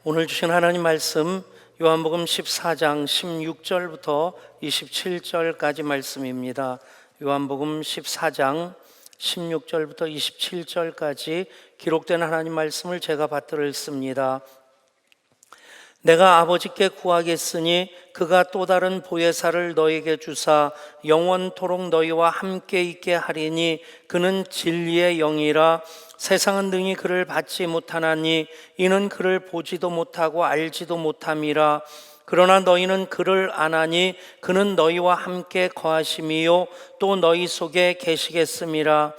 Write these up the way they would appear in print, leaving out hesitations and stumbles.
오늘 주신 하나님 말씀 요한복음 14장 16절부터 27절까지 말씀입니다. 요한복음 14장 16절부터 27절까지 기록된 하나님 말씀을 제가 받들어 읽습니다. 내가 아버지께 구하겠으니 그가 또 다른 보혜사를 너희에게 주사 영원토록 너희와 함께 있게 하리니 그는 진리의 영이라. 세상은 능히 그를 받지 못하나니 이는 그를 보지도 못하고 알지도 못함이라. 그러나 너희는 그를 아나니 그는 너희와 함께 거하심이요 또 너희 속에 계시겠음이라.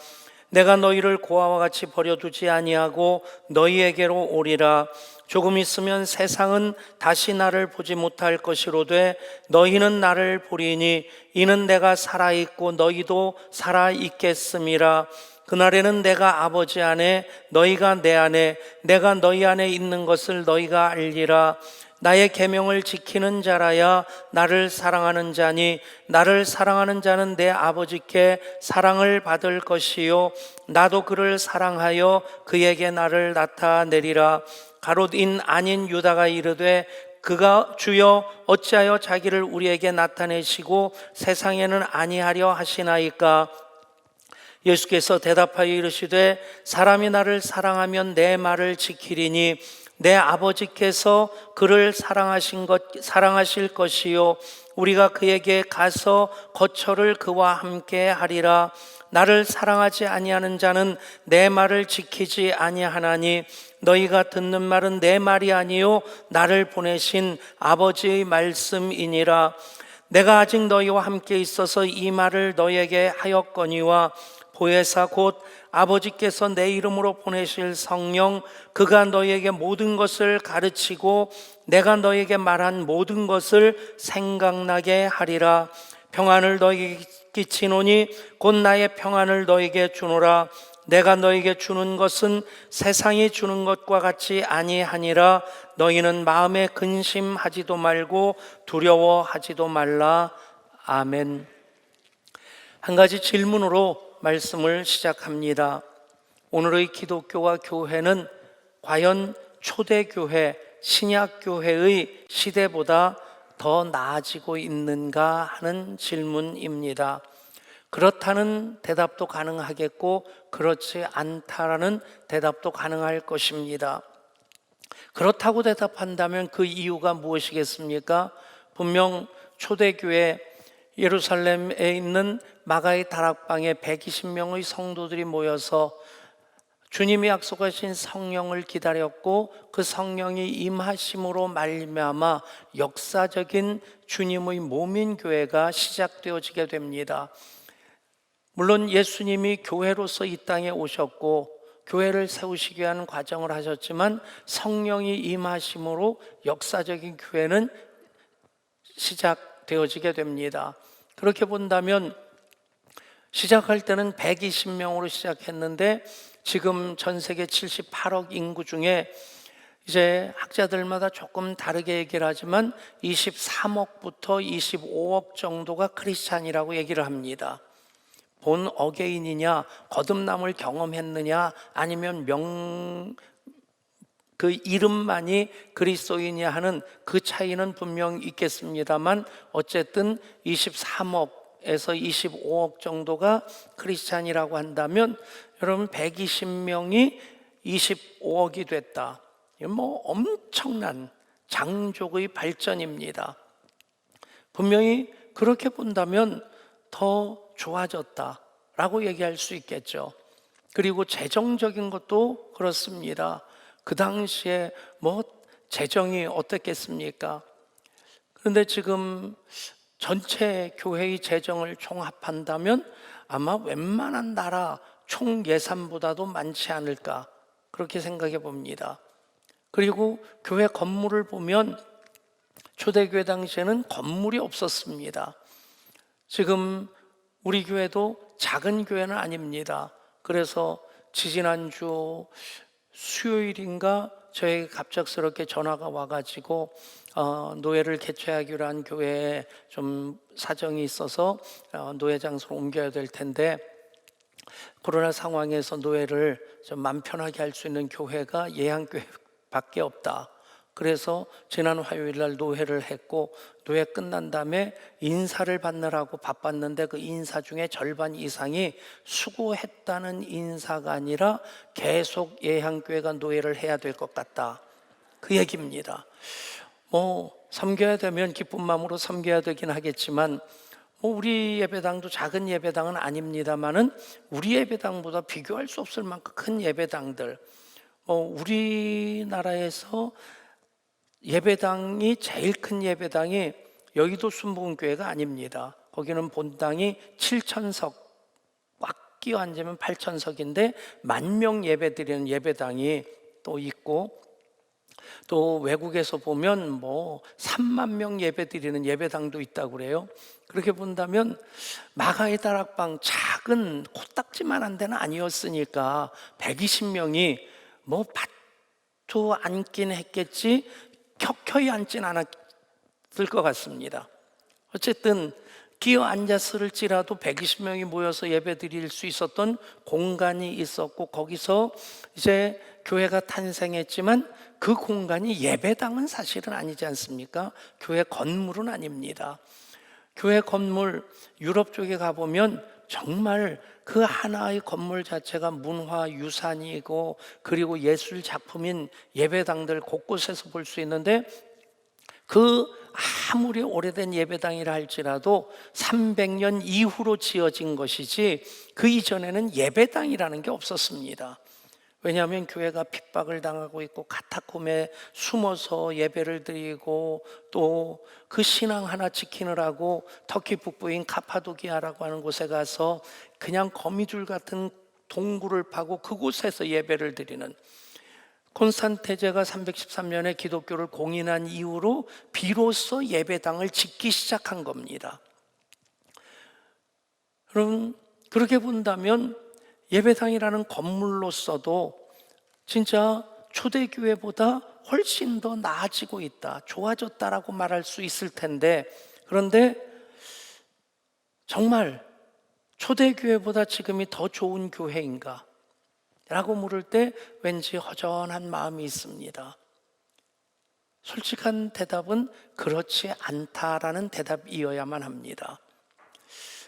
내가 너희를 고아와 같이 버려두지 아니하고 너희에게로 오리라. 조금 있으면 세상은 다시 나를 보지 못할 것이로되 너희는 나를 보리니 이는 내가 살아있고 너희도 살아있겠음이라. 그날에는 내가 아버지 안에 너희가 내 안에 내가 너희 안에 있는 것을 너희가 알리라. 나의 계명을 지키는 자라야 나를 사랑하는 자니 나를 사랑하는 자는 내 아버지께 사랑을 받을 것이요 나도 그를 사랑하여 그에게 나를 나타내리라. 가롯인 아닌 유다가 이르되 그가 주여 어찌하여 자기를 우리에게 나타내시고 세상에는 아니하려 하시나이까. 예수께서 대답하여 이르시되 사람이 나를 사랑하면 내 말을 지키리니 내 아버지께서 그를 사랑하실 것이요 우리가 그에게 가서 거처를 그와 함께 하리라. 나를 사랑하지 아니하는 자는 내 말을 지키지 아니하나니 너희가 듣는 말은 내 말이 아니요 나를 보내신 아버지의 말씀이니라. 내가 아직 너희와 함께 있어서 이 말을 너희에게 하였거니와 보혜사 곧 아버지께서 내 이름으로 보내실 성령 그가 너희에게 모든 것을 가르치고 내가 너희에게 말한 모든 것을 생각나게 하리라. 평안을 너희에게 끼치노니 곧 나의 평안을 너희에게 주노라. 내가 너희에게 주는 것은 세상이 주는 것과 같이 아니하니라. 너희는 마음에 근심하지도 말고 두려워하지도 말라. 아멘. 한 가지 질문으로 말씀을 시작합니다. 오늘의 기독교와 교회는 과연 초대교회, 신약교회의 시대보다 더 나아지고 있는가 하는 질문입니다. 그렇다는 대답도 가능하겠고 그렇지 않다라는 대답도 가능할 것입니다. 그렇다고 대답한다면 그 이유가 무엇이겠습니까? 분명 초대교회 예루살렘에 있는 마가의 다락방에 120명의 성도들이 모여서 주님이 약속하신 성령을 기다렸고 그 성령이 임하심으로 말미암아 역사적인 주님의 몸인 교회가 시작되어지게 됩니다. 물론 예수님이 교회로서 이 땅에 오셨고 교회를 세우시기 위한 과정을 하셨지만 성령이 임하심으로 역사적인 교회는 시작되어지게 됩니다. 그렇게 본다면 시작할 때는 120명으로 시작했는데 지금 전 세계 78억 인구 중에 이제 학자들마다 조금 다르게 얘기를 하지만 23억부터 25억 정도가 크리스찬이라고 얘기를 합니다. 본 어게인이냐 거듭남을 경험했느냐 아니면 그 이름만이 그리스도인이냐 하는 그 차이는 분명 있겠습니다만 어쨌든 23억에서 25억 정도가 크리스찬이라고 한다면 여러분 120명이 25억이 됐다. 이건 뭐 엄청난 장족의 발전입니다. 분명히 그렇게 본다면 더 좋아졌다라고 얘기할 수 있겠죠. 그리고 재정적인 것도 그렇습니다. 그 당시에 뭐 재정이 어땠겠습니까? 그런데 지금 전체 교회의 재정을 총합한다면 아마 웬만한 나라 총 예산보다도 많지 않을까 그렇게 생각해 봅니다. 그리고 교회 건물을 보면 초대교회 당시에는 건물이 없었습니다. 지금 우리 교회도 작은 교회는 아닙니다. 그래서 지지난주 수요일인가 저에게 갑작스럽게 전화가 와가지고 노예를 개최하기로 한 교회에 좀 사정이 있어서 노예 장소로 옮겨야 될 텐데 코로나 상황에서 노예를 좀 마음 편하게 할 수 있는 교회가 예한교회밖에 없다. 그래서 지난 화요일 날 노회를 했고, 노회 끝난 다음에 인사를 받느라고 바빴는데 그 인사 중에 절반 이상이 수고했다는 인사가 아니라 계속 예향교회가 노회를 해야 될 것 같다, 그 얘기입니다. 섬겨야 되면 기쁜 마음으로 섬겨야 되긴 하겠지만, 우리 예배당도 작은 예배당은 아닙니다만은 우리 예배당보다 비교할 수 없을 만큼 큰 예배당들, 우리나라에서 예배당이 제일 큰 예배당이 여의도 순복음교회가 아닙니다. 거기는 본당이 7,000석, 꽉 끼어 앉으면 8,000석인데 10,000명 예배 드리는 예배당이 또 있고, 또 외국에서 보면 3만 명 예배 드리는 예배당도 있다고 그래요. 그렇게 본다면 마가의 다락방, 작은 코딱지만한 데는 아니었으니까 120명이 밭도 앉긴 했겠지 켜켜이 앉진 않았을 것 같습니다. 어쨌든 끼어 앉았을지라도 120명이 모여서 예배 드릴 수 있었던 공간이 있었고, 거기서 이제 교회가 탄생했지만 그 공간이 예배당은 사실은 아니지 않습니까? 교회 건물은 아닙니다. 교회 건물, 유럽 쪽에 가보면 정말 그 하나의 건물 자체가 문화유산이고, 그리고 예술 작품인 예배당들 곳곳에서 볼 수 있는데, 그 아무리 오래된 예배당이라 할지라도 300년 이후로 지어진 것이지 그 이전에는 예배당이라는 게 없었습니다. 왜냐하면 교회가 핍박을 당하고 있고 카타콤에 숨어서 예배를 드리고, 또 그 신앙 하나 지키느라고 터키 북부인 카파도키아라고 하는 곳에 가서 그냥 거미줄 같은 동굴을 파고 그곳에서 예배를 드리는, 콘스탄테제가 313년에 기독교를 공인한 이후로 비로소 예배당을 짓기 시작한 겁니다. 여러분, 그렇게 본다면 예배당이라는 건물로서도 진짜 초대교회보다 훨씬 더 나아지고 있다, 좋아졌다라고 말할 수 있을 텐데, 그런데 정말 초대교회보다 지금이 더 좋은 교회인가? 라고 물을 때 왠지 허전한 마음이 있습니다. 솔직한 대답은 그렇지 않다라는 대답이어야만 합니다.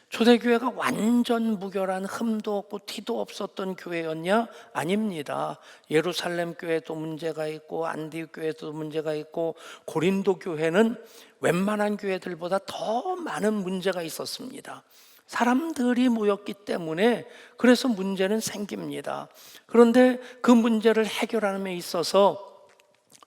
초대교회가 완전 무결한, 흠도 없고 티도 없었던 교회였냐? 아닙니다. 예루살렘 교회도 문제가 있고, 안디옥 교회도 문제가 있고, 고린도 교회는 웬만한 교회들보다 더 많은 문제가 있었습니다. 사람들이 모였기 때문에 그래서 문제는 생깁니다. 그런데 그 문제를 해결하는 데 있어서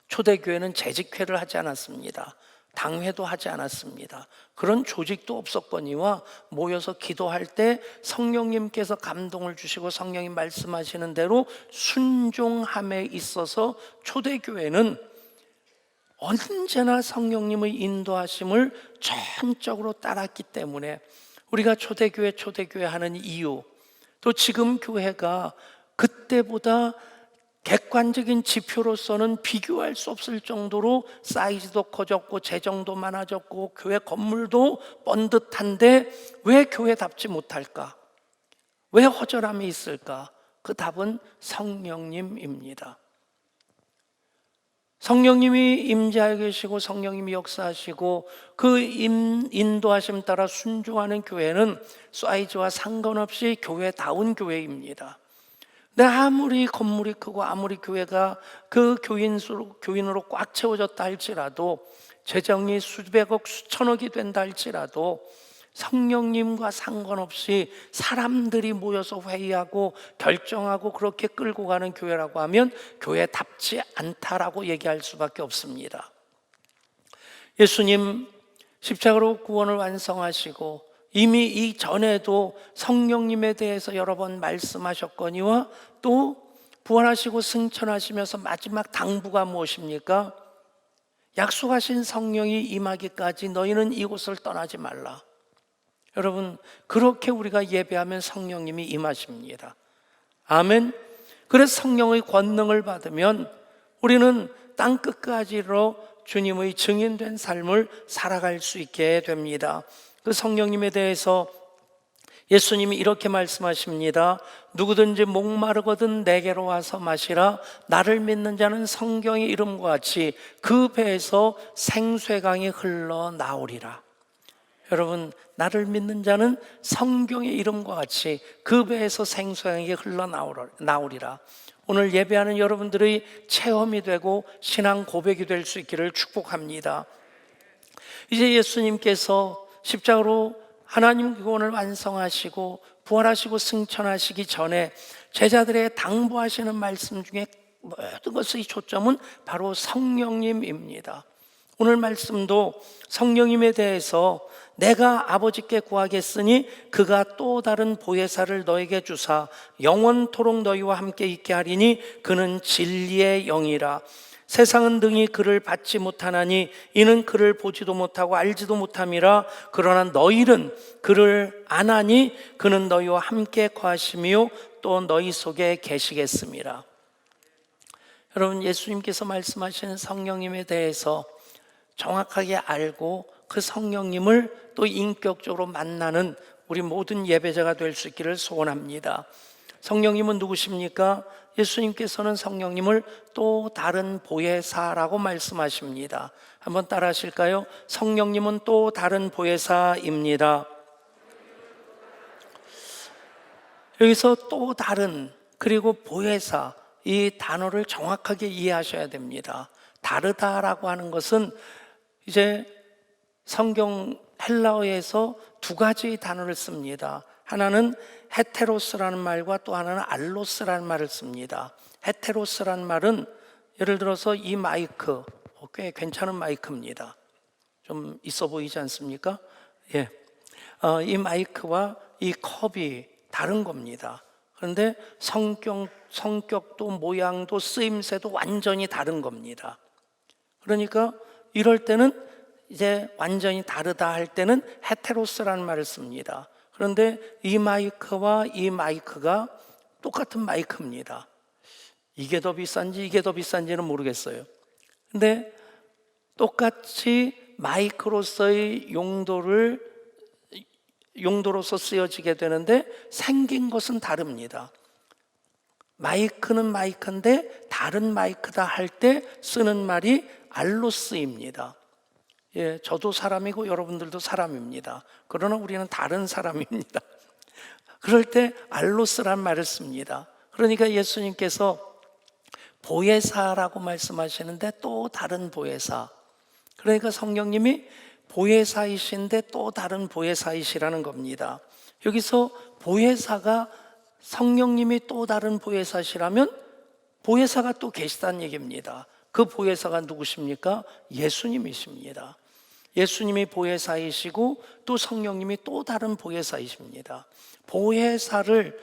초대교회는 재직회를 하지 않았습니다. 당회도 하지 않았습니다. 그런 조직도 없었거니와 모여서 기도할 때 성령님께서 감동을 주시고 성령님 말씀하시는 대로 순종함에 있어서 초대교회는 언제나 성령님의 인도하심을 전적으로 따랐기 때문에 우리가 초대교회 하는 이유, 또 지금 교회가 그때보다 객관적인 지표로서는 비교할 수 없을 정도로 사이즈도 커졌고 재정도 많아졌고 교회 건물도 번듯한데 왜 교회답지 못할까? 왜 허전함이 있을까? 그 답은 성령님입니다. 성령님이 임재하여 계시고 성령님이 역사하시고 그 인도하심 따라 순종하는 교회는 사이즈와 상관없이 교회다운 교회입니다. 근데 아무리 건물이 크고 아무리 교회가 그 교인으로 꽉 채워졌다 할지라도, 재정이 수백억 수천억이 된다 할지라도 성령님과 상관없이 사람들이 모여서 회의하고 결정하고 그렇게 끌고 가는 교회라고 하면 교회답지 않다라고 얘기할 수밖에 없습니다. 예수님 십자가로 구원을 완성하시고 이미 이전에도 성령님에 대해서 여러 번 말씀하셨거니와 또 부활하시고 승천하시면서 마지막 당부가 무엇입니까? 약속하신 성령이 임하기까지 너희는 이곳을 떠나지 말라. 여러분, 그렇게 우리가 예배하면 성령님이 임하십니다. 아멘. 그래서 성령의 권능을 받으면 우리는 땅 끝까지로 주님의 증인된 삶을 살아갈 수 있게 됩니다. 그 성령님에 대해서 예수님이 이렇게 말씀하십니다. 누구든지 목마르거든 내게로 와서 마시라. 나를 믿는 자는 성경의 이름과 같이 그 배에서 생수의 강이 흘러나오리라. 여러분, 나를 믿는 자는 성경의 이름과 같이 그 배에서 생수의 강이 흘러나오리라. 오늘 예배하는 여러분들의 체험이 되고 신앙 고백이 될 수 있기를 축복합니다. 이제 예수님께서 십자가로 하나님 구원을 완성하시고 부활하시고 승천하시기 전에 제자들의 당부하시는 말씀 중에 모든 것의 초점은 바로 성령님입니다. 오늘 말씀도 성령님에 대해서 내가 아버지께 구하겠으니 그가 또 다른 보혜사를 너에게 주사 영원토록 너희와 함께 있게 하리니 그는 진리의 영이라. 세상은 능히 그를 받지 못하나니 이는 그를 보지도 못하고 알지도 못함이라. 그러나 너희는 그를 아나니 그는 너희와 함께 거하시며 또 너희 속에 계시겠습니다. 여러분, 예수님께서 말씀하시는 성령님에 대해서 정확하게 알고 그 성령님을 또 인격적으로 만나는 우리 모든 예배자가 될 수 있기를 소원합니다. 성령님은 누구십니까? 예수님께서는 성령님을 또 다른 보혜사라고 말씀하십니다. 한번 따라 하실까요? 성령님은 또 다른 보혜사입니다. 여기서 또 다른, 그리고 보혜사, 이 단어를 정확하게 이해하셔야 됩니다. 다르다라고 하는 것은 이제 성경 헬라어에서 두 가지 단어를 씁니다. 하나는 헤테로스라는 말과 또 하나는 알로스라는 말을 씁니다. 헤테로스라는 말은 예를 들어서 이 마이크, 꽤 괜찮은 마이크입니다. 좀 있어 보이지 않습니까? 예, 이 마이크와 이 컵이 다른 겁니다. 그런데 성격도 모양도 쓰임새도 완전히 다른 겁니다. 그러니까 이럴 때는 이제 완전히 다르다 할 때는 헤테로스라는 말을 씁니다. 그런데 이 마이크와 이 마이크가 똑같은 마이크입니다. 이게 더 비싼지 이게 더 비싼지는 모르겠어요. 근데 똑같이 마이크로서의 용도로서 쓰여지게 되는데 생긴 것은 다릅니다. 마이크는 마이크인데 다른 마이크다 할 때 쓰는 말이 알로스입니다. 예, 저도 사람이고 여러분들도 사람입니다. 그러나 우리는 다른 사람입니다. 그럴 때 알로스란 말을 씁니다. 그러니까 예수님께서 보혜사라고 말씀하시는데 또 다른 보혜사, 그러니까 성령님이 보혜사이신데 또 다른 보혜사이시라는 겁니다. 여기서 보혜사가 성령님이 또 다른 보혜사시라면 보혜사가 또 계시다는 얘기입니다. 그 보혜사가 누구십니까? 예수님이십니다. 예수님이 보혜사이시고 또 성령님이 또 다른 보혜사이십니다. 보혜사를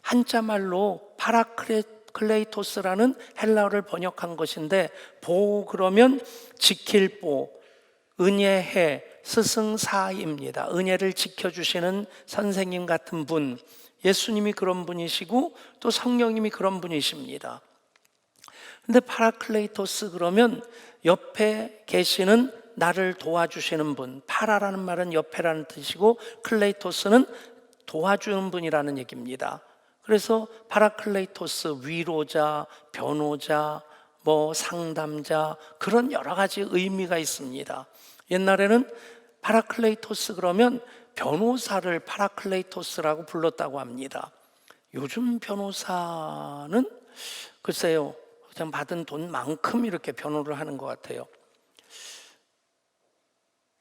한자말로 파라클레이토스라는 헬라어를 번역한 것인데, 보 그러면 지킬 보, 은혜해, 스승사입니다. 은혜를 지켜주시는 선생님 같은 분, 예수님이 그런 분이시고 또 성령님이 그런 분이십니다. 근데 파라클레이토스 그러면 옆에 계시는 나를 도와주시는 분, 파라라는 말은 옆에라는 뜻이고 클레이토스는 도와주는 분이라는 얘기입니다. 그래서 파라클레이토스, 위로자, 변호자, 상담자, 그런 여러 가지 의미가 있습니다. 옛날에는 파라클레이토스 그러면 변호사를 파라클레이토스라고 불렀다고 합니다. 요즘 변호사는 글쎄요, 그냥 받은 돈만큼 이렇게 변호를 하는 것 같아요.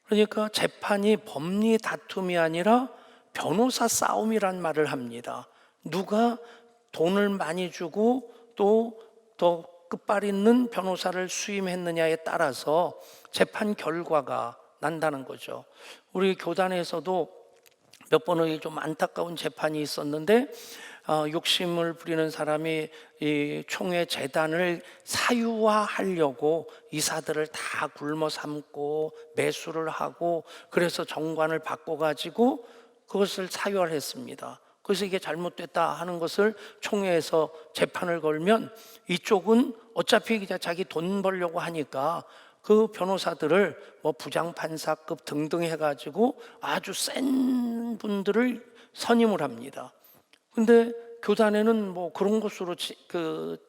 그러니까 재판이 법리 다툼이 아니라 변호사 싸움이란 말을 합니다. 누가 돈을 많이 주고 또 더 끝발 있는 변호사를 수임했느냐에 따라서 재판 결과가 난다는 거죠. 우리 교단에서도 몇 번의 좀 안타까운 재판이 있었는데, 욕심을 부리는 사람이 이 총회 재단을 사유화하려고 이사들을 다 굶어 삼고 매수를 하고, 그래서 정관을 바꿔가지고 그것을 사유화를 했습니다. 그래서 이게 잘못됐다 하는 것을 총회에서 재판을 걸면 이쪽은 어차피 그냥 자기 돈 벌려고 하니까 그 변호사들을 부장판사급 등등 해가지고 아주 센 분들을 선임을 합니다. 근데 교단에는 뭐 그런 것으로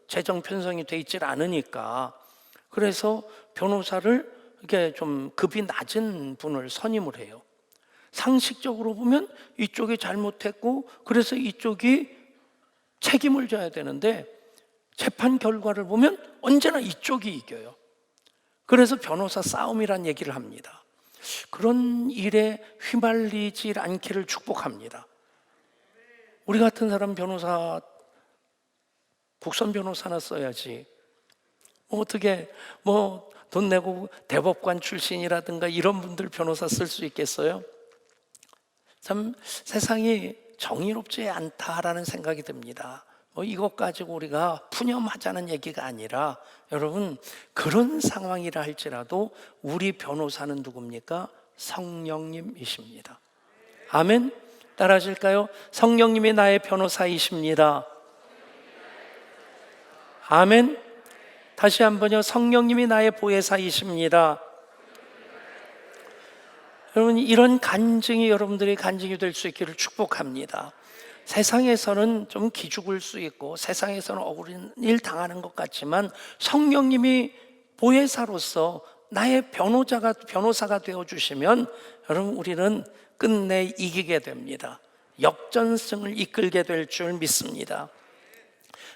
재정 편성이 돼 있질 않으니까, 그래서 변호사를 이렇게 좀 급이 낮은 분을 선임을 해요. 상식적으로 보면 이쪽이 잘못했고 그래서 이쪽이 책임을 져야 되는데, 재판 결과를 보면 언제나 이쪽이 이겨요. 그래서 변호사 싸움이란 얘기를 합니다. 그런 일에 휘말리지 않기를 축복합니다. 우리 같은 사람 변호사, 국선 변호사나 써야지. 어떻게 돈 내고 대법관 출신이라든가 이런 분들 변호사 쓸 수 있겠어요? 참 세상이 정의롭지 않다라는 생각이 듭니다. 이것 가지고 우리가 푸념하자는 얘기가 아니라, 여러분, 그런 상황이라 할지라도 우리 변호사는 누굽니까? 성령님이십니다. 아멘. 따라하실까요? 성령님이 나의 변호사이십니다. 아멘. 다시 한번요. 성령님이 나의 보혜사이십니다. 여러분, 이런 간증이 여러분들의 간증이 될 수 있기를 축복합니다. 세상에서는 좀 기죽을 수 있고 세상에서는 억울한 일 당하는 것 같지만, 성령님이 보혜사로서 나의 변호사가 되어주시면 여러분, 우리는 끝내 이기게 됩니다. 역전승을 이끌게 될 줄 믿습니다.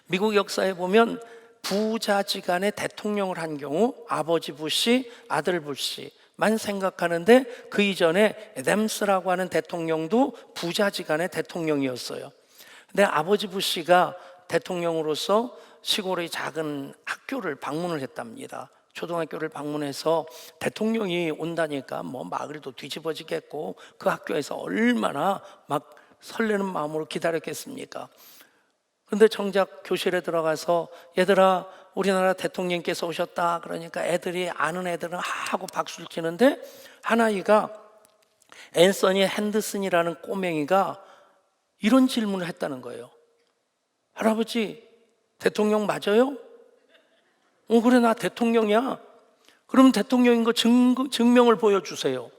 미국 역사에 보면 부자지간에 대통령을 한 경우 아버지 부시, 아들 부시만 생각하는데, 그 이전에 애덤스라고 하는 대통령도 부자지간의 대통령이었어요. 근데 아버지 부시가 대통령으로서 시골의 작은 학교를 방문을 했답니다. 초등학교를 방문해서 대통령이 온다니까 마을도 뒤집어지겠고 그 학교에서 얼마나 막 설레는 마음으로 기다렸겠습니까? 그런데 정작 교실에 들어가서, 얘들아, 우리나라 대통령께서 오셨다. 그러니까 애들이, 아는 애들은 하고 박수를 치는데, 한 아이가, 앤서니 핸드슨이라는 꼬맹이가 이런 질문을 했다는 거예요. 할아버지, 대통령 맞아요? 그래, 나 대통령이야. 그럼 대통령인 거 증명을 보여주세요.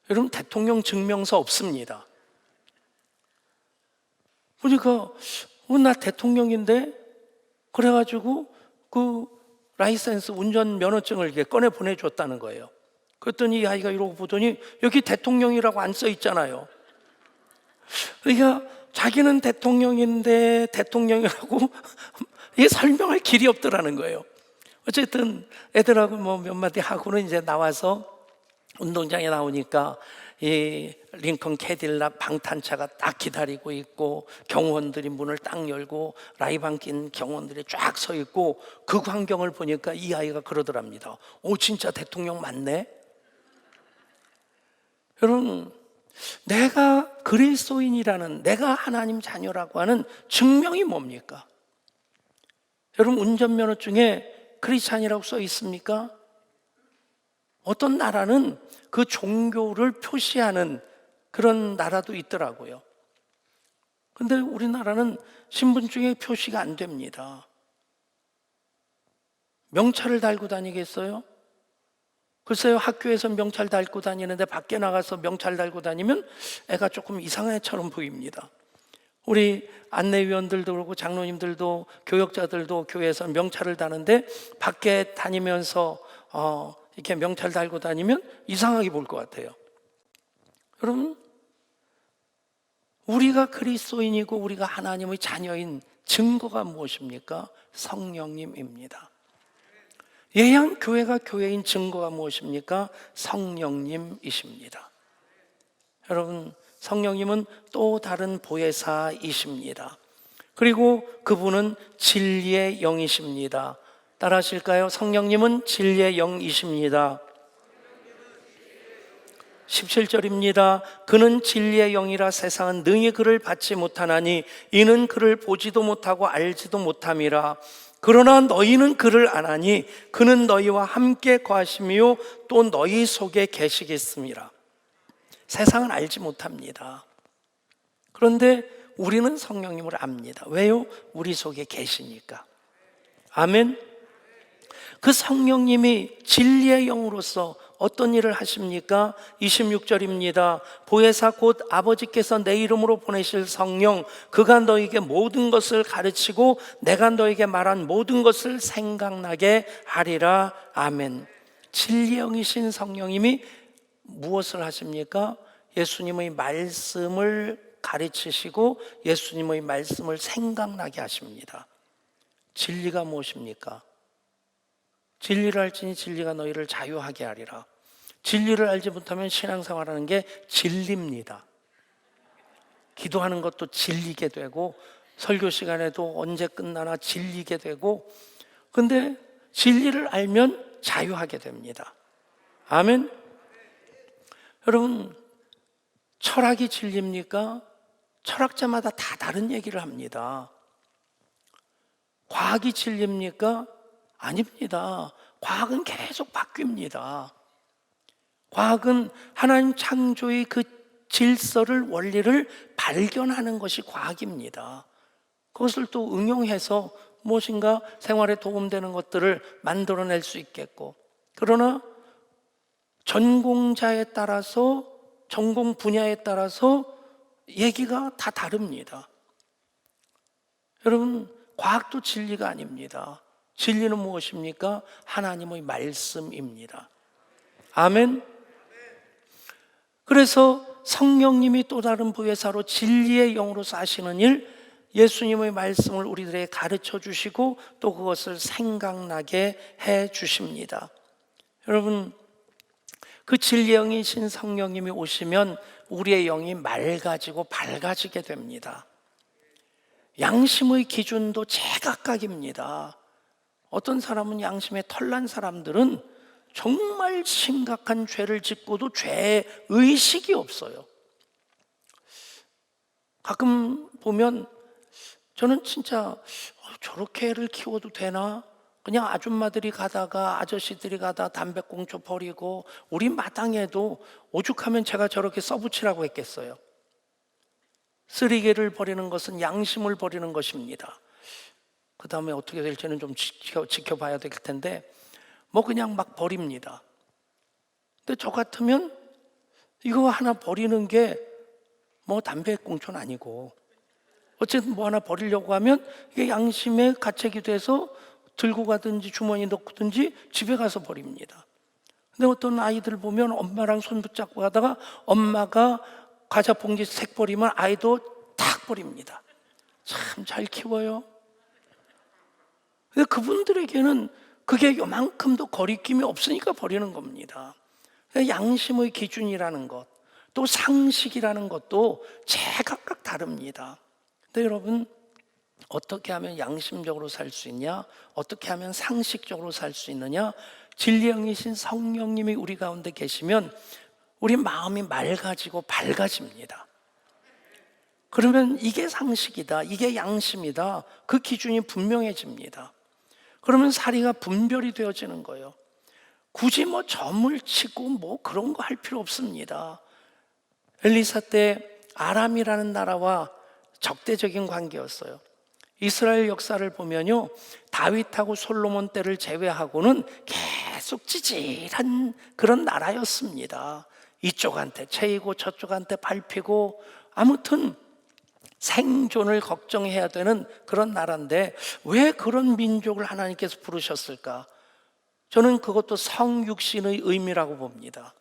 여러분, 대통령 증명서 없습니다. 그러니까 나 대통령인데, 그래가지고 그 라이센스 운전 면허증을 이렇게 꺼내 보내줬다는 거예요. 그랬더니 이 아이가 이러고 보더니 여기 대통령이라고 안 써 있잖아요. 그러니까 자기는 대통령인데 대통령이라고 이게 설명할 길이 없더라는 거예요. 어쨌든 애들하고 몇 마디 하고는 이제 나와서 운동장에 나오니까 이 링컨 캐딜락 방탄차가 딱 기다리고 있고, 경호원들이 문을 딱 열고 라이방 낀 경호원들이 쫙 서 있고, 그 광경을 보니까 이 아이가 그러더랍니다. 진짜 대통령 맞네. 여러분, 내가 그리스도인이라는, 내가 하나님 자녀라고 하는 증명이 뭡니까? 여러분, 운전면허증에 크리스찬이라고 써 있습니까? 어떤 나라는 그 종교를 표시하는 그런 나라도 있더라고요. 근데 우리나라는 신분증에 표시가 안 됩니다. 명찰을 달고 다니겠어요? 글쎄요, 학교에서 명찰 달고 다니는데 밖에 나가서 명찰 달고 다니면 애가 조금 이상한 애처럼 보입니다. 우리 안내위원들도 그렇고 장로님들도, 교역자들도 교회에서 명찰을 다는데 밖에 다니면서 이렇게 명찰 달고 다니면 이상하게 볼 것 같아요. 여러분, 우리가 그리스도인이고 우리가 하나님의 자녀인 증거가 무엇입니까? 성령님입니다. 예양교회가 교회인 증거가 무엇입니까? 성령님이십니다. 여러분, 성령님은 또 다른 보혜사이십니다. 그리고 그분은 진리의 영이십니다. 따라 하실까요? 성령님은 진리의 영이십니다. 17절입니다. 그는 진리의 영이라 세상은 능히 그를 받지 못하나니 이는 그를 보지도 못하고 알지도 못함이라. 그러나 너희는 그를 아나니 그는 너희와 함께 거하시며 또 너희 속에 계시겠습니다. 세상은 알지 못합니다. 그런데 우리는 성령님을 압니다. 왜요? 우리 속에 계시니까. 아멘. 그 성령님이 진리의 영으로서 어떤 일을 하십니까? 26절입니다. 보혜사 곧 아버지께서 내 이름으로 보내실 성령, 그가 너에게 모든 것을 가르치고 내가 너에게 말한 모든 것을 생각나게 하리라. 아멘. 진리의 영이신 성령님이 무엇을 하십니까? 예수님의 말씀을 가르치시고 예수님의 말씀을 생각나게 하십니다. 진리가 무엇입니까? 진리를 알지니 진리가 너희를 자유하게 하리라. 진리를 알지 못하면 신앙생활하는 게 진리입니다. 기도하는 것도 질리게 되고 설교 시간에도 언제 끝나나 질리게 되고, 근데 진리를 알면 자유하게 됩니다. 아멘. 여러분, 철학이 진리입니까? 철학자마다 다 다른 얘기를 합니다. 과학이 진리입니까? 아닙니다. 과학은 계속 바뀝니다. 과학은 하나님 창조의 그 질서를, 원리를 발견하는 것이 과학입니다. 그것을 또 응용해서 무엇인가 생활에 도움되는 것들을 만들어낼 수 있겠고, 그러나 전공자에 따라서, 전공 분야에 따라서 얘기가 다 다릅니다. 여러분, 과학도 진리가 아닙니다. 진리는 무엇입니까? 하나님의 말씀입니다. 아멘. 그래서 성령님이 또 다른 보혜사로 진리의 영으로서 하시는 일, 예수님의 말씀을 우리들에게 가르쳐 주시고 또 그것을 생각나게 해 주십니다. 여러분, 그 진리의 영이신 성령님이 오시면 우리의 영이 맑아지고 밝아지게 됩니다. 양심의 기준도 제각각입니다. 어떤 사람은 양심에 털난 사람들은 정말 심각한 죄를 짓고도 죄의식이 없어요. 가끔 보면 저는 진짜 저렇게 애를 키워도 되나? 그냥 아줌마들이 가다가, 아저씨들이 가다 담배꽁초 버리고, 우리 마당에도 오죽하면 제가 저렇게 써붙이라고 했겠어요. 쓰레기를 버리는 것은 양심을 버리는 것입니다. 그 다음에 어떻게 될지는 좀 지켜봐야 될 텐데, 뭐 그냥 막 버립니다. 근데 저 같으면 이거 하나 버리는 게 뭐 담배꽁초는 아니고, 어쨌든 뭐 하나 버리려고 하면 이게 양심의 가책이 돼서 들고 가든지 주머니에 넣든지 집에 가서 버립니다. 근데 어떤 아이들 보면 엄마랑 손 붙잡고 가다가 엄마가 과자 봉지 색 버리면 아이도 탁 버립니다. 참 잘 키워요. 근데 그분들에게는 그게 요만큼도 거리낌이 없으니까 버리는 겁니다. 양심의 기준이라는 것, 또 상식이라는 것도 제각각 다릅니다. 근데 여러분, 어떻게 하면 양심적으로 살 수 있냐? 어떻게 하면 상식적으로 살 수 있느냐? 진리의 영이신 성령님이 우리 가운데 계시면 우리 마음이 맑아지고 밝아집니다. 그러면 이게 상식이다, 이게 양심이다, 그 기준이 분명해집니다. 그러면 사리가 분별이 되어지는 거예요. 굳이 뭐 점을 치고 뭐 그런 거 할 필요 없습니다. 엘리사 때 아람이라는 나라와 적대적인 관계였어요. 이스라엘 역사를 보면요, 다윗하고 솔로몬 때를 제외하고는 계속 찌질한 그런 나라였습니다. 이쪽한테 채이고 저쪽한테 밟히고, 아무튼 생존을 걱정해야 되는 그런 나라인데 왜 그런 민족을 하나님께서 부르셨을까? 저는 그것도 성육신의 의미라고 봅니다.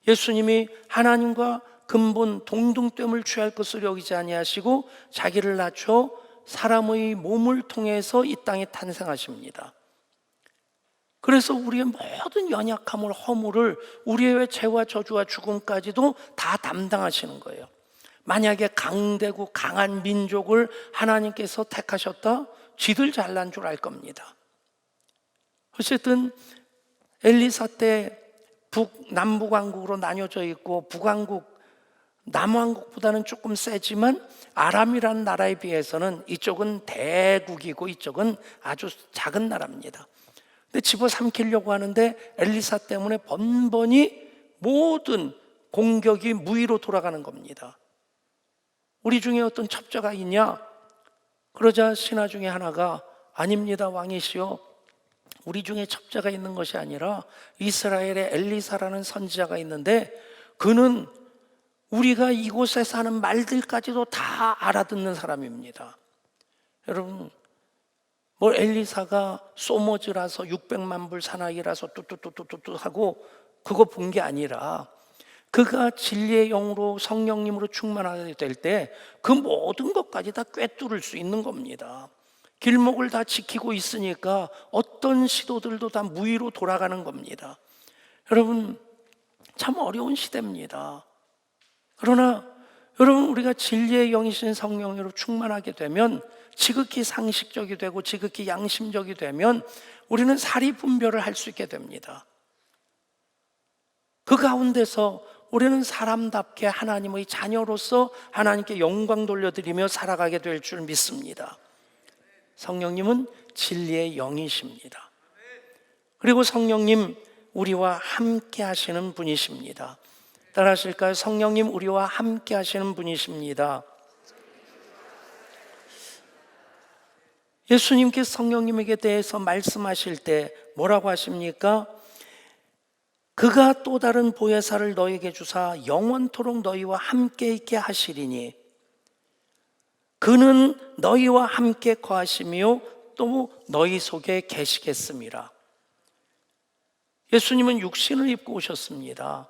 예수님이 하나님과 근본 동등됨을 취할 것을 여기지 아니하시고 자기를 낮춰 사람의 몸을 통해서 이 땅에 탄생하십니다. 그래서 우리의 모든 연약함을, 허물을, 우리의 죄와 저주와 죽음까지도 다 담당하시는 거예요. 만약에 강대고 강한 민족을 하나님께서 택하셨다? 쥐들 잘난 줄 알 겁니다. 어쨌든 엘리사 때 남북왕국으로 나뉘어져 있고, 북왕국, 남왕국보다는 조금 세지만 아람이라는 나라에 비해서는 이쪽은 대국이고 이쪽은 아주 작은 나라입니다. 근데 집어삼키려고 하는데 엘리사 때문에 번번이 모든 공격이 무위로 돌아가는 겁니다. 우리 중에 어떤 첩자가 있냐? 그러자 신하 중에 하나가 아닙니다, 왕이시여. 우리 중에 첩자가 있는 것이 아니라 이스라엘에 엘리사라는 선지자가 있는데 그는 우리가 이곳에 사는 말들까지도 다 알아듣는 사람입니다. 여러분, 뭐 엘리사가 소머즈라서 600만 불 사나이라서 뚜뚜뚜뚜뚜 하고 그거 본 게 아니라 그가 진리의 영으로 성령님으로 충만하게 될 때 그 모든 것까지 다 꿰뚫을 수 있는 겁니다. 길목을 다 지키고 있으니까 어떤 시도들도 다 무위로 돌아가는 겁니다. 여러분, 참 어려운 시대입니다. 그러나 여러분, 우리가 진리의 영이신 성령으로 충만하게 되면, 지극히 상식적이 되고 지극히 양심적이 되면 우리는 사리 분별을 할 수 있게 됩니다. 그 가운데서 우리는 사람답게 하나님의 자녀로서 하나님께 영광 돌려드리며 살아가게 될 줄 믿습니다. 성령님은 진리의 영이십니다. 그리고 성령님, 우리와 함께 하시는 분이십니다. 따라하실까요? 성령님, 우리와 함께 하시는 분이십니다. 예수님께서 성령님에게 대해서 말씀하실 때 뭐라고 하십니까? 그가 또 다른 보혜사를 너희에게 주사 영원토록 너희와 함께 있게 하시리니 그는 너희와 함께 거하시며 또 너희 속에 계시겠습니다. 예수님은 육신을 입고 오셨습니다.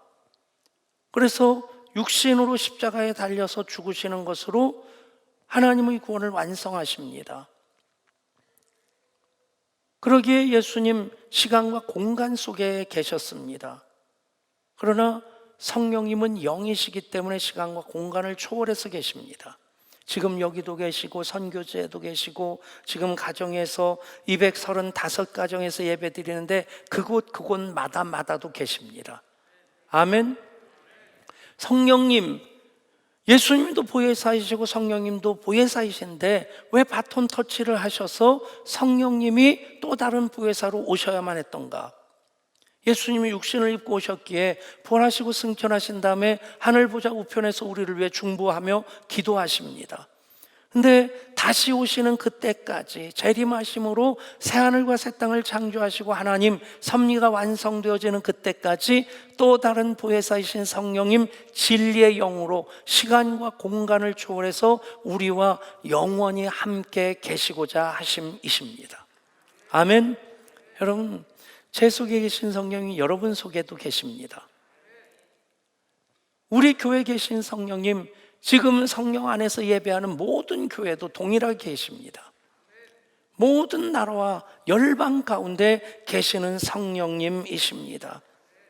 그래서 육신으로 십자가에 달려서 죽으시는 것으로 하나님의 구원을 완성하십니다. 그러기에 예수님 시간과 공간 속에 계셨습니다. 그러나 성령님은 영이시기 때문에 시간과 공간을 초월해서 계십니다. 지금 여기도 계시고 선교제도 계시고 지금 가정에서 235가정에서 예배 드리는데 그곳마다도 계십니다. 아멘. 성령님, 예수님도 보혜사이시고 성령님도 보혜사이신데 왜 바톤 터치를 하셔서 성령님이 또 다른 보혜사로 오셔야만 했던가? 예수님이 육신을 입고 오셨기에 부활하시고 승천하신 다음에 하늘 보좌 우편에서 우리를 위해 중보하며 기도하십니다. 근데 다시 오시는 그때까지 재림하심으로 새하늘과 새 땅을 창조하시고 하나님 섭리가 완성되어지는 그때까지 또 다른 보혜사이신 성령님 진리의 영으로 시간과 공간을 초월해서 우리와 영원히 함께 계시고자 하심이십니다. 아멘. 여러분, 제 속에 계신 성령이 여러분 속에도 계십니다. 우리 교회에 계신 성령님, 지금 성령 안에서 예배하는 모든 교회도 동일하게 계십니다. 모든 나라와 열방 가운데 계시는 성령님이십니다.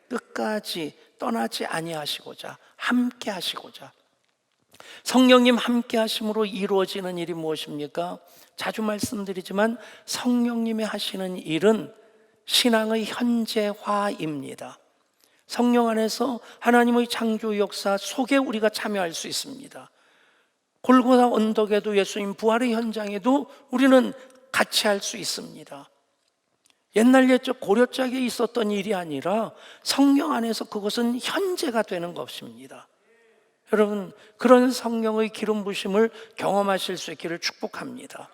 끝까지 떠나지 아니하시고자, 함께 하시고자. 성령님 함께 하심으로 이루어지는 일이 무엇입니까? 자주 말씀드리지만 성령님이 하시는 일은 신앙의 현재화입니다. 성령 안에서 하나님의 창조 역사 속에 우리가 참여할 수 있습니다. 골고다 언덕에도 예수님 부활의 현장에도 우리는 같이 할 수 있습니다. 옛날 옛적 고려짝에 있었던 일이 아니라 성령 안에서 그것은 현재가 되는 것입니다. 여러분, 그런 성령의 기름 부심을 경험하실 수 있기를 축복합니다.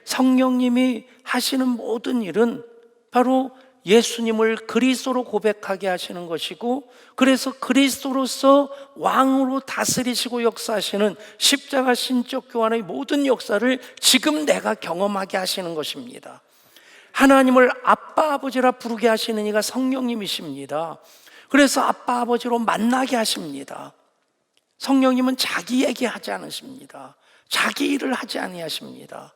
성령님이 하시는 모든 일은 바로 예수님을 그리스도로 고백하게 하시는 것이고, 그래서 그리스도로서 왕으로 다스리시고 역사하시는 십자가 신적 교환의 모든 역사를 지금 내가 경험하게 하시는 것입니다. 하나님을 아빠 아버지라 부르게 하시는 이가 성령님이십니다. 그래서 아빠 아버지로 만나게 하십니다. 성령님은 자기 얘기하지 않으십니다. 자기 일을 하지 아니하십니다.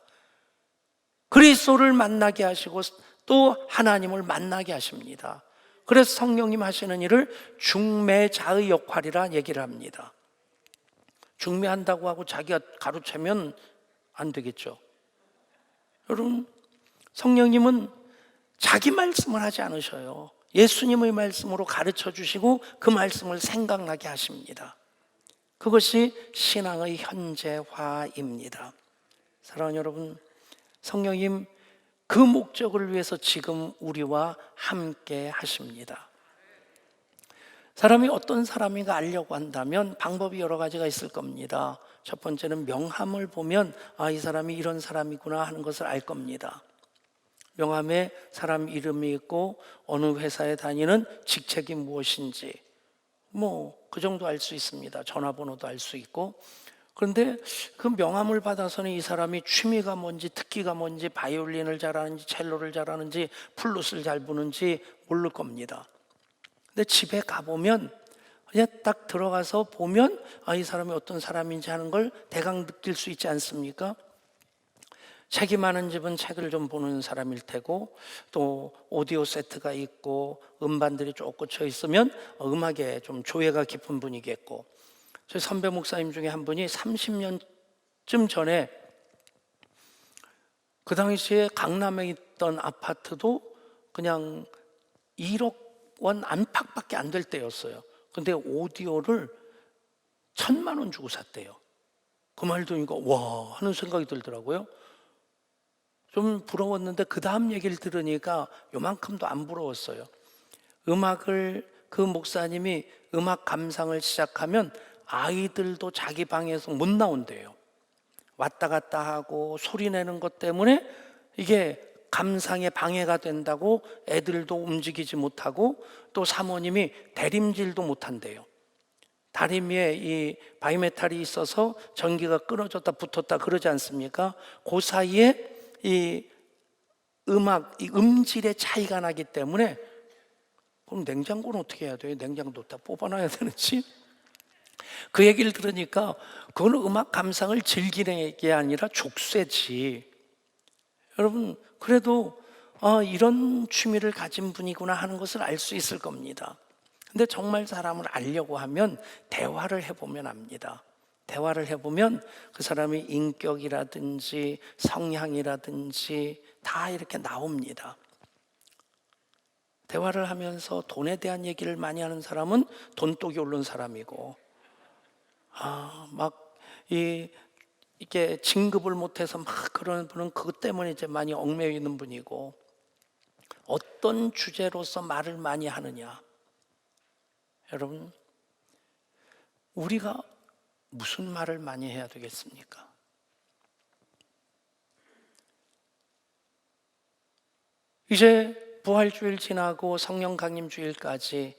그리스도를 만나게 하시고 또 하나님을 만나게 하십니다. 그래서 성령님 하시는 일을 중매자의 역할이라 얘기를 합니다. 중매한다고 하고 자기가 가로채면 안 되겠죠. 여러분, 성령님은 자기 말씀을 하지 않으셔요. 예수님의 말씀으로 가르쳐 주시고 그 말씀을 생각나게 하십니다. 그것이 신앙의 현재화입니다. 사랑하는 여러분, 성령님 그 목적을 위해서 지금 우리와 함께 하십니다. 사람이 어떤 사람인가 알려고 한다면 방법이 여러 가지가 있을 겁니다. 첫 번째는 명함을 보면 이 사람이 이런 사람이구나 하는 것을 알 겁니다. 명함에 사람 이름이 있고 어느 회사에 다니는 직책이 무엇인지 그 정도 알 수 있습니다. 전화번호도 알 수 있고. 그런데 그 명함을 받아서는 이 사람이 취미가 뭔지, 특기가 뭔지, 바이올린을 잘하는지, 첼로를 잘하는지, 플룻을 잘 부는지 모를 겁니다. 근데 집에 가보면 그냥 딱 들어가서 보면 이 사람이 어떤 사람인지 하는 걸 대강 느낄 수 있지 않습니까? 책이 많은 집은 책을 좀 보는 사람일 테고, 또 오디오 세트가 있고 음반들이 쭉 꽂혀 있으면 음악에 좀 조예가 깊은 분이겠고, 저희 선배 목사님 중에 한 분이 30년쯤 전에 그 당시에 강남에 있던 아파트도 그냥 1억 원 안팎밖에 안 될 때였어요. 근데 오디오를 1,000만 원 주고 샀대요. 그 말 들으니까 와 하는 생각이 들더라고요. 좀 부러웠는데 그 다음 얘기를 들으니까 요만큼도 안 부러웠어요. 음악을 그 목사님이 음악 감상을 시작하면 아이들도 자기 방에서 못 나온대요. 왔다 갔다 하고 소리 내는 것 때문에 이게 감상에 방해가 된다고 애들도 움직이지 못하고, 또 사모님이 대림질도 못한대요. 다리미에 이 바이메탈이 있어서 전기가 끊어졌다 붙었다 그러지 않습니까? 그 사이에 이 음질의 차이가 나기 때문에, 그럼 냉장고는 어떻게 해야 돼요? 냉장고 다 뽑아놔야 되는지? 그 얘기를 들으니까 그거는 음악 감상을 즐기는 게 아니라 족쇄지. 여러분, 그래도 이런 취미를 가진 분이구나 하는 것을 알 수 있을 겁니다. 근데 정말 사람을 알려고 하면 대화를 해보면 압니다. 대화를 해보면 그 사람의 인격이라든지 성향이라든지 다 이렇게 나옵니다. 대화를 하면서 돈에 대한 얘기를 많이 하는 사람은 돈독이 오른 사람이고, 이게 진급을 못해서 막 그러는 분은 그것 때문에 이제 많이 얽매여 있는 분이고, 어떤 주제로서 말을 많이 하느냐. 여러분, 우리가 무슨 말을 많이 해야 되겠습니까? 이제 부활주일 지나고 성령 강림 주일까지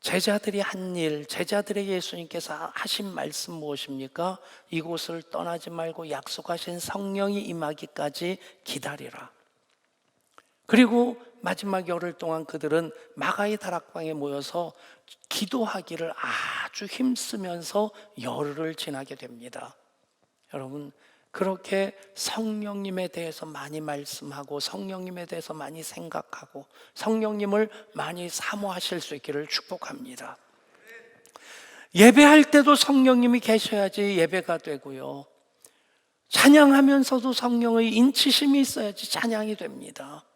제자들이 한 일, 제자들에게 예수님께서 하신 말씀 무엇입니까? 이곳을 떠나지 말고 약속하신 성령이 임하기까지 기다리라. 그리고 마지막 열흘 동안 그들은 마가의 다락방에 모여서 기도하기를 아주 힘쓰면서 열흘을 지나게 됩니다. 여러분, 그렇게 성령님에 대해서 많이 말씀하고 성령님에 대해서 많이 생각하고 성령님을 많이 사모하실 수 있기를 축복합니다. 예배할 때도 성령님이 계셔야지 예배가 되고요, 찬양하면서도 성령의 인치심이 있어야지 찬양이 됩니다.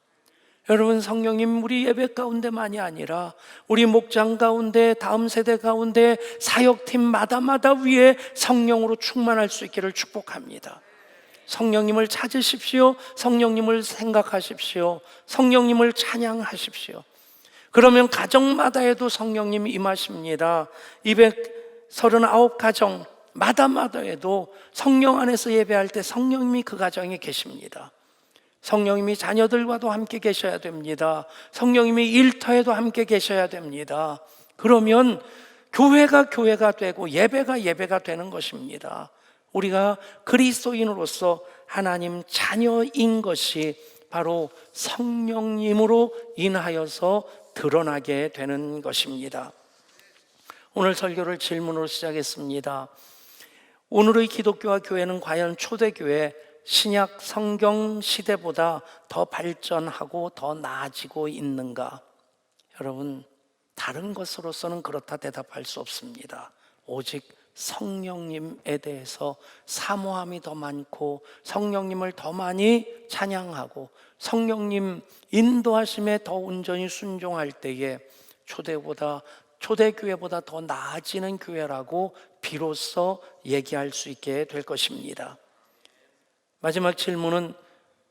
여러분, 성령님 우리 예배 가운데만이 아니라 우리 목장 가운데, 다음 세대 가운데, 사역팀마다 위에 성령으로 충만할 수 있기를 축복합니다. 성령님을 찾으십시오. 성령님을 생각하십시오. 성령님을 찬양하십시오. 그러면 가정마다에도 성령님이 임하십니다. 239가정 마다에도 성령 안에서 예배할 때 성령님이 그 가정에 계십니다. 성령님이 자녀들과도 함께 계셔야 됩니다. 성령님이 일터에도 함께 계셔야 됩니다. 그러면 교회가 되고 예배가 되는 것입니다. 우리가 그리스도인으로서 하나님 자녀인 것이 바로 성령님으로 인하여서 드러나게 되는 것입니다. 오늘 설교를 질문으로 시작했습니다. 오늘의 기독교와 교회는 과연 초대교회 신약 성경 시대보다 더 발전하고 더 나아지고 있는가? 여러분, 다른 것으로서는 그렇다 대답할 수 없습니다. 오직 성령님에 대해서 사모함이 더 많고 성령님을 더 많이 찬양하고 성령님 인도하심에 더 온전히 순종할 때에 초대교회보다 더 나아지는 교회라고 비로소 얘기할 수 있게 될 것입니다. 마지막 질문은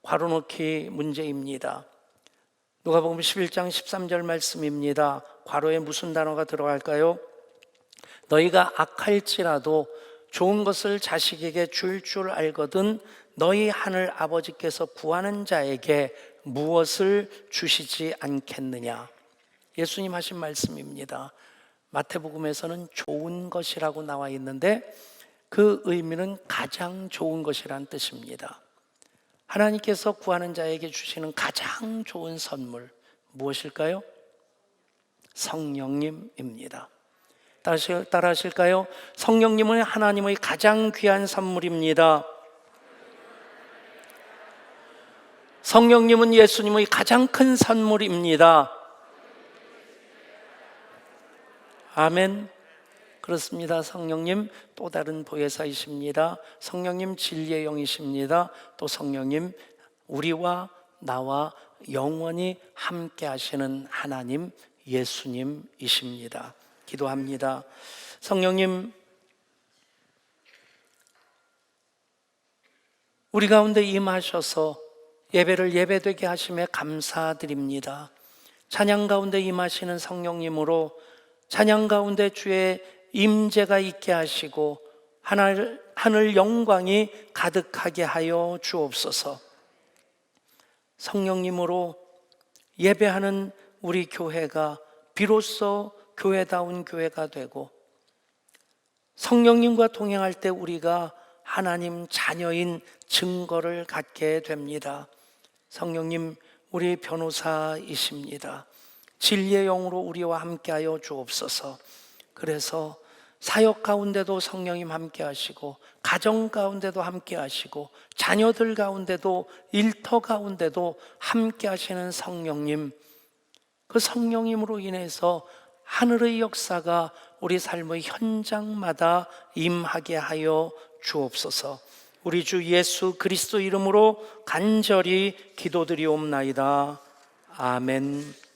괄호넣기 문제입니다. 누가복음 11장 13절 말씀입니다. 괄호에 무슨 단어가 들어갈까요? 너희가 악할지라도 좋은 것을 자식에게 줄 알거든 너희 하늘 아버지께서 구하는 자에게 무엇을 주시지 않겠느냐. 예수님 하신 말씀입니다. 마태복음에서는 좋은 것이라고 나와 있는데 그 의미는 가장 좋은 것이란 뜻입니다. 하나님께서 구하는 자에게 주시는 가장 좋은 선물 무엇일까요? 성령님입니다. 따라 하실까요? 성령님은 하나님의 가장 귀한 선물입니다. 성령님은 예수님의 가장 큰 선물입니다. 아멘. 그렇습니다. 성령님 또 다른 보혜사이십니다. 성령님 진리의 영이십니다. 또 성령님 우리와 나와 영원히 함께 하시는 하나님 예수님이십니다. 기도합니다. 성령님, 우리 가운데 임하셔서 예배를 예배되게 하심에 감사드립니다. 찬양 가운데 임하시는 성령님으로 찬양 가운데 주의 임재가 있게 하시고 하늘 영광이 가득하게 하여 주옵소서. 성령님으로 예배하는 우리 교회가 비로소 교회다운 교회가 되고 성령님과 동행할 때 우리가 하나님 자녀인 증거를 갖게 됩니다. 성령님, 우리 변호사이십니다. 진리의 영으로 우리와 함께하여 주옵소서. 그래서 사역 가운데도 성령님 함께 하시고 가정 가운데도 함께 하시고 자녀들 가운데도 일터 가운데도 함께 하시는 성령님, 그 성령님으로 인해서 하늘의 역사가 우리 삶의 현장마다 임하게 하여 주옵소서. 우리 주 예수 그리스도 이름으로 간절히 기도드리옵나이다. 아멘.